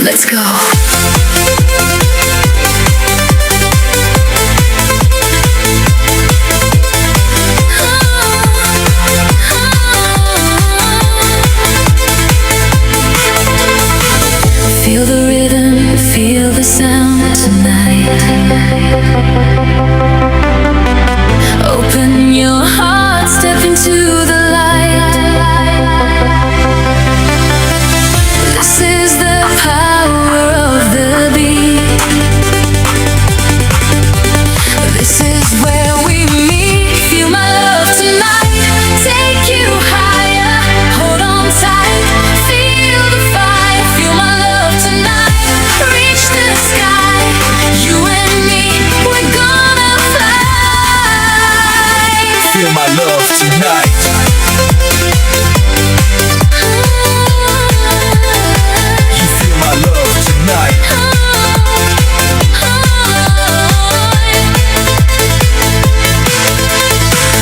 Let's go. Feel the rhythm, feel the sound tonight. Open your heart, step into the light. This is the power of the beat. This is where we meet. Feel my love tonight. Take you higher, hold on tight. Feel the fire, feel my love tonight. Reach the sky, you and me, we're gonna fly. Feel my love tonight. You feel my love tonight.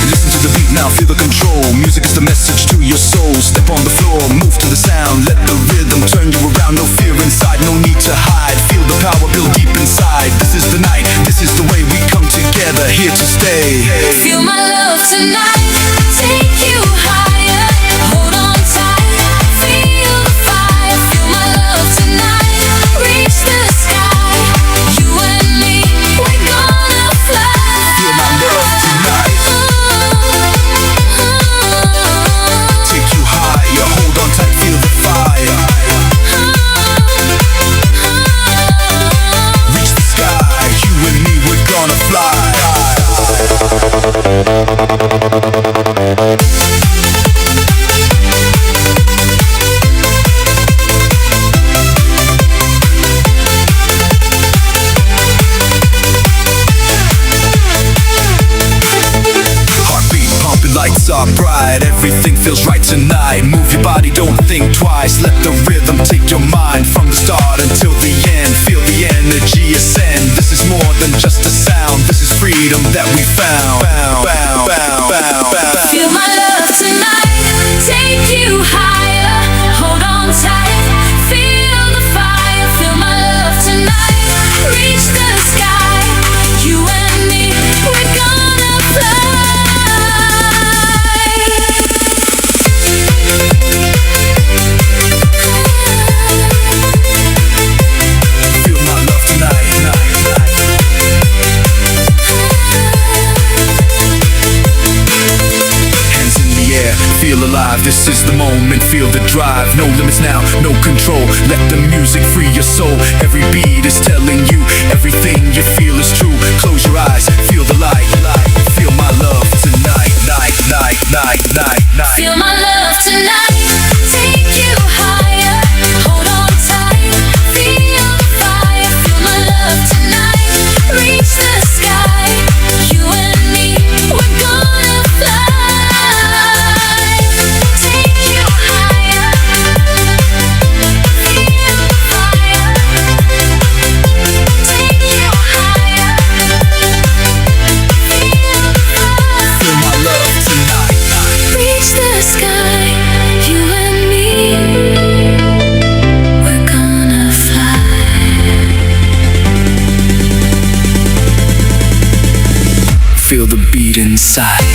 Listen to the beat now, feel the control. Music is the message to your soul. Step on the floor, move to the sound. Let the rhythm turn you around. No fear inside, no need to hide. Feel the power build deep inside. This is the night, this is the way we come together, here to stay. Feel my love tonight. Take you higher, hold on tight. Feel the fire, feel my love tonight. Reach the sky, you and me, we're gonna fly. Feel my love tonight. Take you higher, hold on tight, feel the fire. Reach the sky, you and me, we're gonna fly. Heartbeat pumping, lights are bright. Everything feels right tonight. Move your body, don't think twice. Let the rhythm take your mind from the start until the end. Feel the energy ascend. This is more than just a sound. This is freedom that we found. Feel my love tonight. Take you higher, hold on tight. Feel the fire, feel my love tonight. Reach the sky, you and me, we're gonna Feel my love tonight. Hands in the air, feel alive. This is the moment, feel the drive. No limits now, no control. Let the music free your soul. Every beat is telling you everything you feel is true. Close your eyes, feel the light. Feel my love tonight. feel my love tonight. Take you higher, hold on tight. Feel the fire, feel my love tonight. Reach the sky, you and me, we're gonna fly. Take you higher, feel the fire. Take you higher, Feel my love tonight. reach the sky, you and me, we're gonna fly. Feel the beat inside.